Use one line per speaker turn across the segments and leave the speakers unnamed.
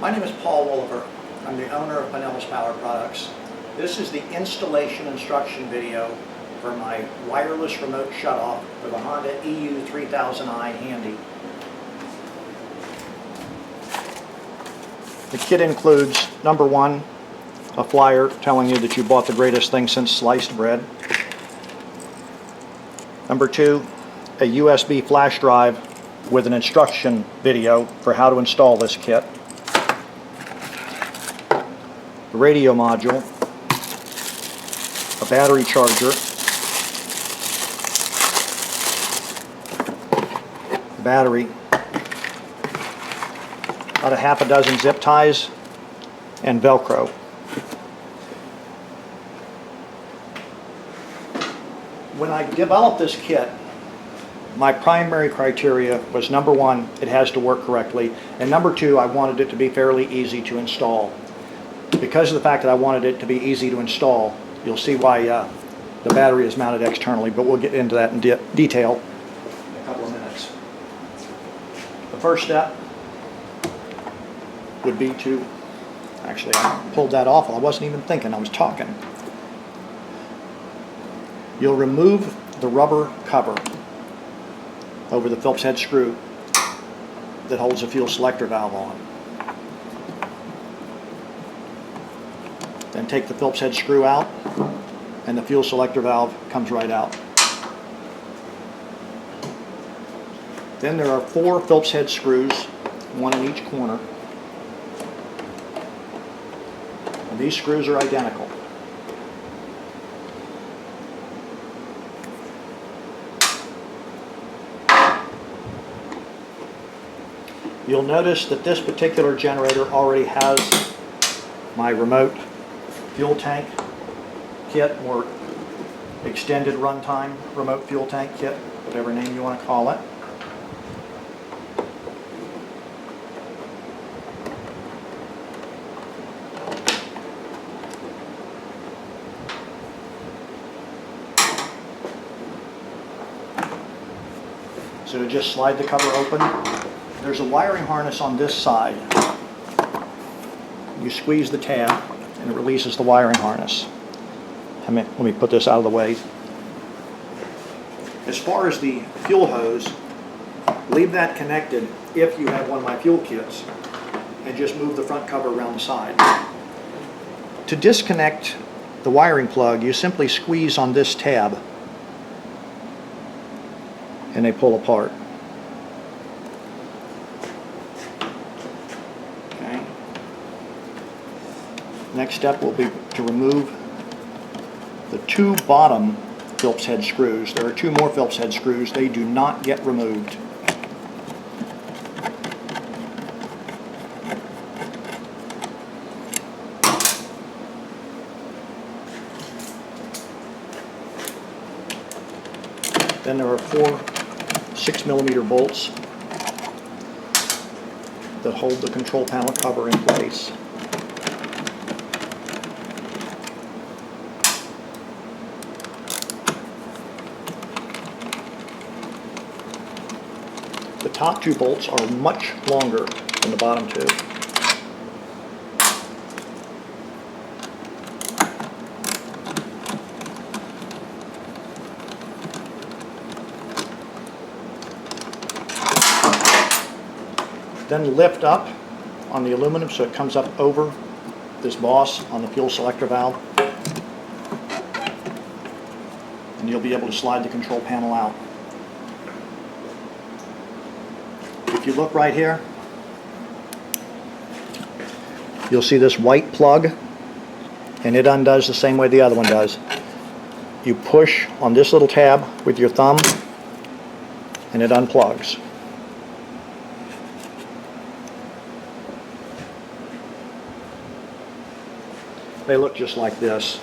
My name is Paul Wolliver. I'm the owner of Pinellas Power Products. This is the installation instruction video for my wireless remote shutoff for the Honda EU3000i Handi. The kit includes, number one, a flyer telling you that you bought the greatest thing since sliced bread. Number two, a USB flash drive with an instruction video for how to install this kit. The radio module, a battery charger, the battery, about a half a dozen zip ties, and Velcro. When I developed this kit, my primary criteria was, number one, it has to work correctly, and number two, I wanted it to be fairly easy to install. Because of the fact that I wanted it to be easy to install, you'll see why the battery is mounted externally, but we'll get into that in detail in a couple of minutes. The first step would be to, actually I pulled that off, I wasn't even thinking, I was talking. You'll remove the rubber cover over the Phillips head screw that holds the fuel selector valve on. Then take the Phillips head screw out, and the fuel selector valve comes right out. Then there are 4 Phillips head screws, one in each corner. And these screws are identical. You'll notice that this particular generator already has my remote fuel tank kit, or extended runtime remote fuel tank kit, whatever name you want to call it. So to just slide the cover open, there's a wiring harness on this side. You squeeze the tab and it releases the wiring harness. Let me put this out of the way. As far as the fuel hose, leave that connected if you have one of my fuel kits, and just move the front cover around the side. To disconnect the wiring plug, you simply squeeze on this tab and they pull apart. Okay. Next step will be to remove the 2 bottom Phillips head screws. There are 2 more Phillips head screws. They do not get removed. Then there are 4 6mm bolts that hold the control panel cover in place. The top 2 bolts are much longer than the bottom 2. Then lift up on the aluminum so it comes up over this boss on the fuel selector valve, and you'll be able to slide the control panel out. If you look right here, you'll see this white plug, and it undoes the same way the other one does. You push on this little tab with your thumb and it unplugs. They look just like this.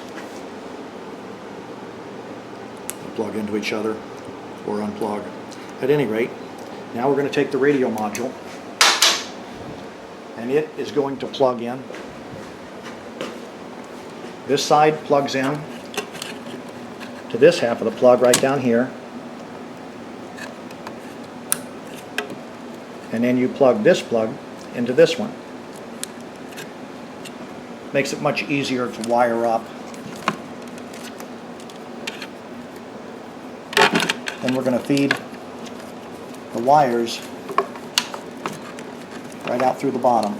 They plug into each other or unplug. At any rate, now we're going to take the radio module, and it is going to plug in. This side plugs in to this half of the plug right down here, and then you plug this plug into this one. Makes it much easier to wire up. Then we're going to feed the wires right out through the bottom.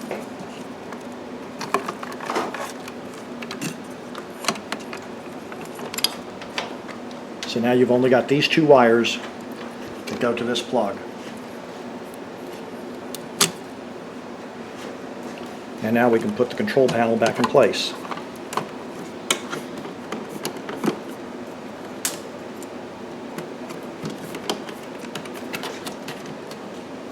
So now you've only got these two wires that go to this plug. And now we can put the control panel back in place.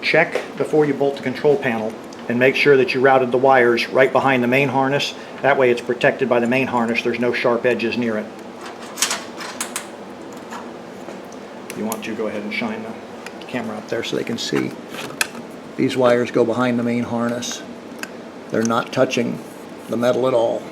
Check before you bolt the control panel and make sure that you routed the wires right behind the main harness. That way it's protected by the main harness. There's no sharp edges near it. You want to go ahead and shine the camera up there so they can see. These wires go behind the main harness. They're not touching the metal at all.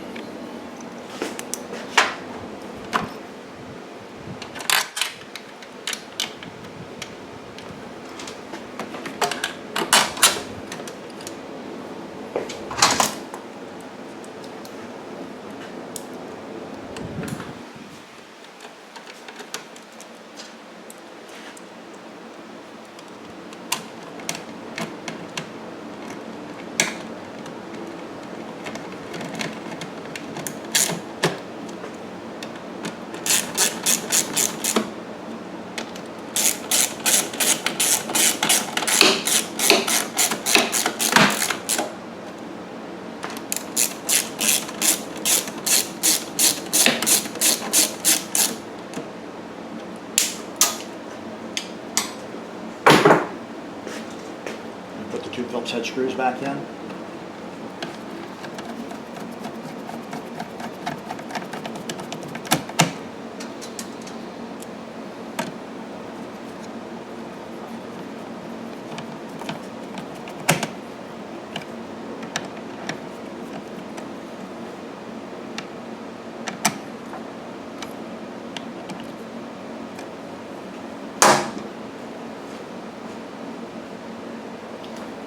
Put the two Phillips head screws back in.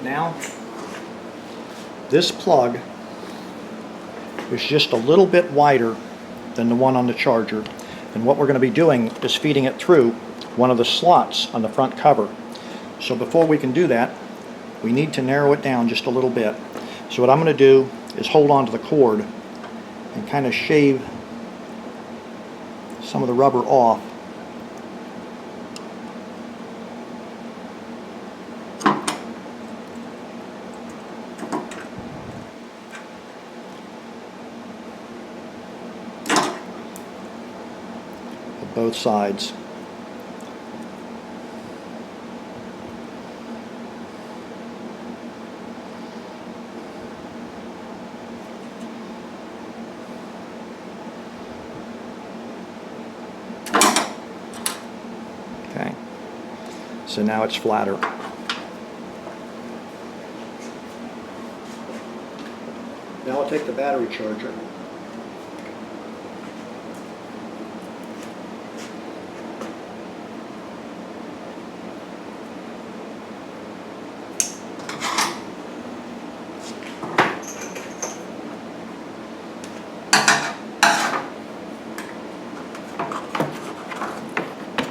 Now, this plug is just a little bit wider than the one on the charger, and what we're going to be doing is feeding it through one of the slots on the front cover. So before we can do that, we need to narrow it down just a little bit. So what I'm going to do is hold on to the cord and kind of shave some of the rubber off. Both sides. Okay, so now it's flatter. Now I'll take the battery charger.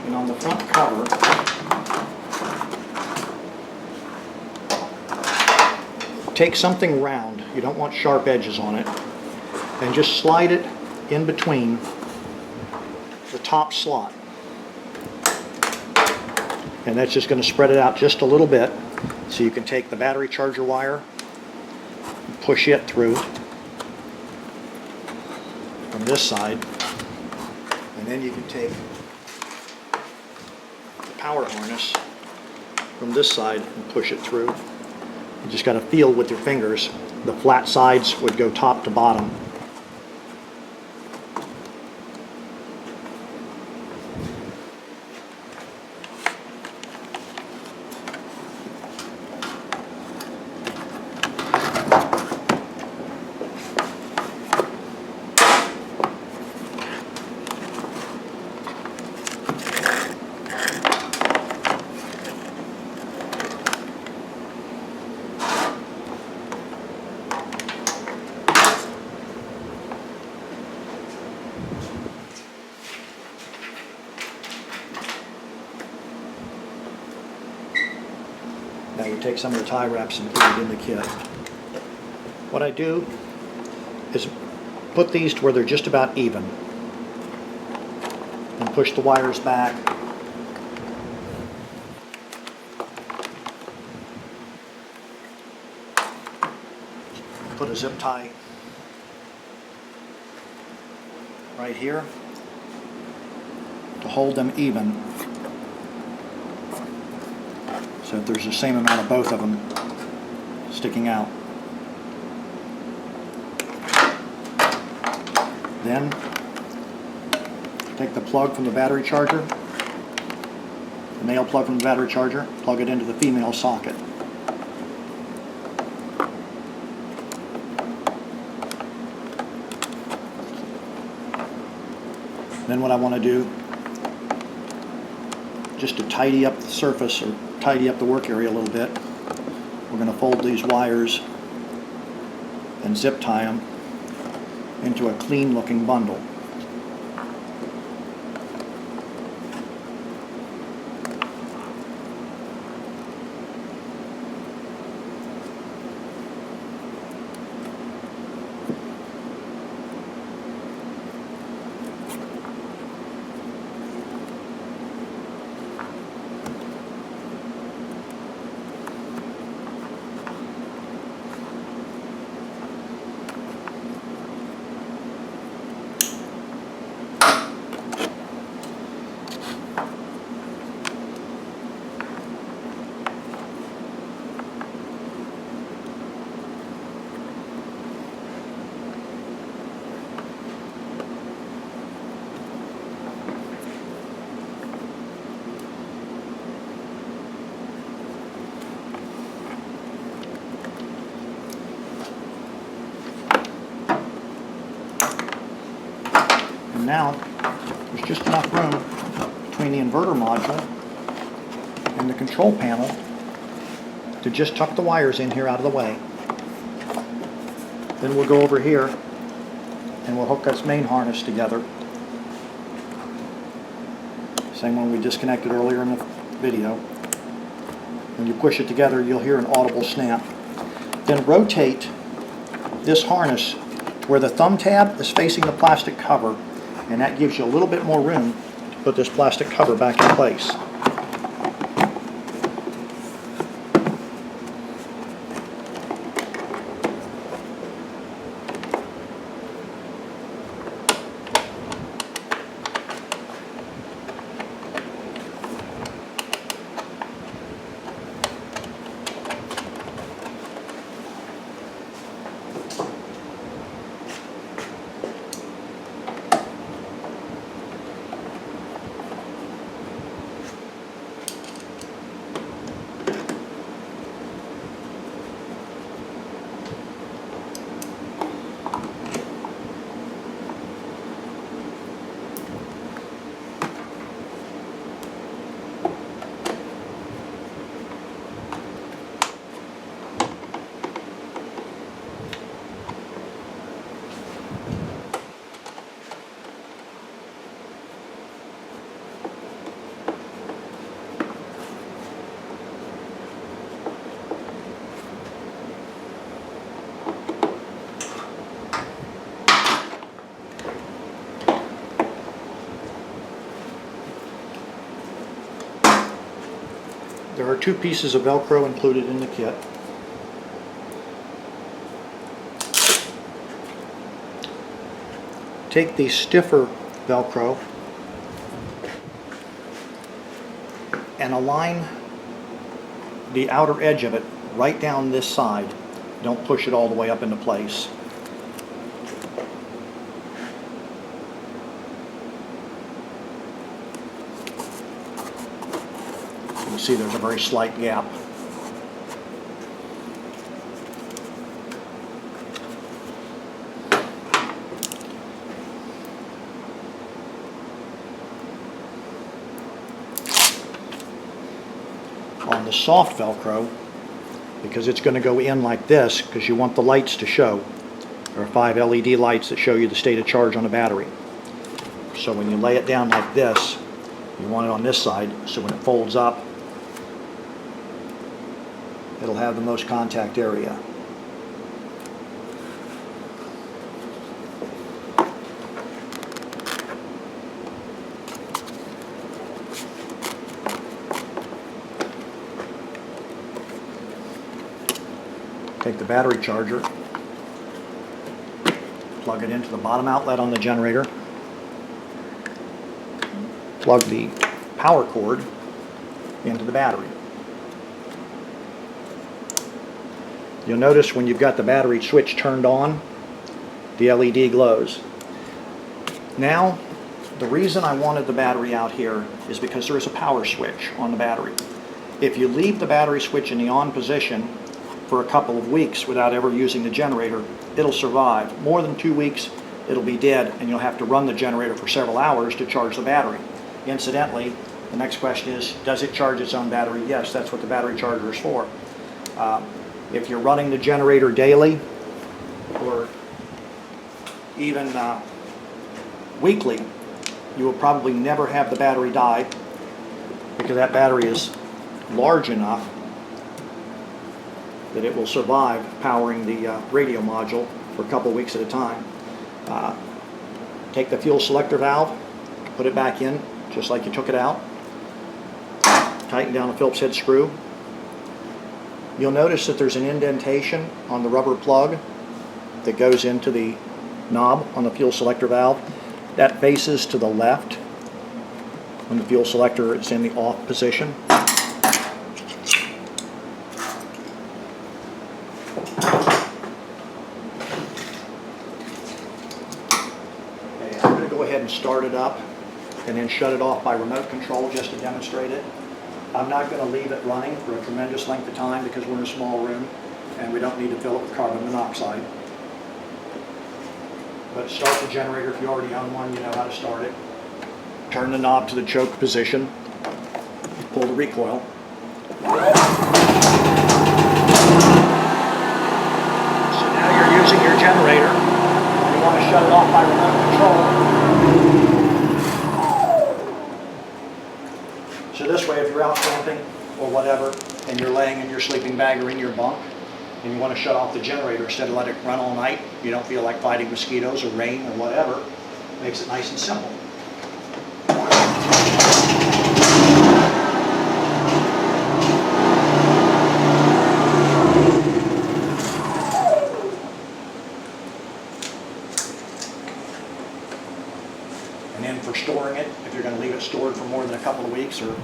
And on the front cover, take something round, you don't want sharp edges on it, and just slide it in between the top slot. And that's just going to spread it out just a little bit, so you can take the battery charger wire and push it through from this side, and then you can take power harness from this side and push it through. You just got to feel with your fingers. The flat sides would go top to bottom. we take some of the tie wraps and put it in the kit. What I do is put these to where they're just about even and push the wires back. Put a zip tie right here to hold them even, so that there's the same amount of both of them sticking out. Then take the plug from the battery charger, the male plug from the battery charger, plug it into the female socket. Then what I want to do, just to tidy up the surface or tidy up the work area a little bit, we're going to fold these wires and zip tie them into a clean looking bundle. And now there's just enough room between the inverter module and the control panel to just tuck the wires in here out of the way. Then we'll go over here and we'll hook this main harness together. Same one we disconnected earlier in the video. When you push it together, you'll hear an audible snap. Then rotate this harness where the thumb tab is facing the plastic cover, and that gives you a little bit more room to put this plastic cover back in place. There are two pieces of Velcro included in the kit. Take the stiffer Velcro and align the outer edge of it right down this side. Don't push it all the way up into place. You can see there's a very slight gap. On the soft Velcro, because it's going to go in like this, because you want the lights to show. There are 5 LED lights that show you the state of charge on the battery. So when you lay it down like this, you want it on this side, so when it folds up, it'll have the most contact area. Take the battery charger, plug it into the bottom outlet on the generator, plug the power cord into the battery. You'll notice when you've got the battery switch turned on, the LED glows. Now, the reason I wanted the battery out here is because there is a power switch on the battery. If you leave the battery switch in the on position for a couple of weeks without ever using the generator, it'll survive. More than 2 weeks, it'll be dead, and you'll have to run the generator for several hours to charge the battery. Incidentally, the next question is, does it charge its own battery? Yes, that's what the battery charger is for. If you're running the generator daily, or even weekly, you will probably never have the battery die, because that battery is large enough that it will survive powering the radio module for a couple weeks at a time. Take the fuel selector valve, put it back in just like you took it out. Tighten down the Phillips head screw. You'll notice that there's an indentation on the rubber plug that goes into the knob on the fuel selector valve. That faces to the left when the fuel selector is in the off position. Okay, I'm going to go ahead and start it up and then shut it off by remote control just to demonstrate it. I'm not going to leave it running for a tremendous length of time because we're in a small room and we don't need to fill it with carbon monoxide. But start the generator. If you already own one, you know how to start it. Turn the knob to the choke position. Pull the recoil. So now you're using your generator. You want to shut it off by remote control. So this way, if you're out camping or whatever, and you're laying in your sleeping bag or in your bunk, and you want to shut off the generator instead of let it run all night, you don't feel like fighting mosquitoes or rain or whatever, makes it nice and simple. And then for storing it, if you're going to leave it stored for more than a couple of weeks, or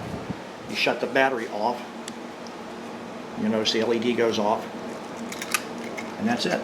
you shut the battery off, you notice the LED goes off, and that's it.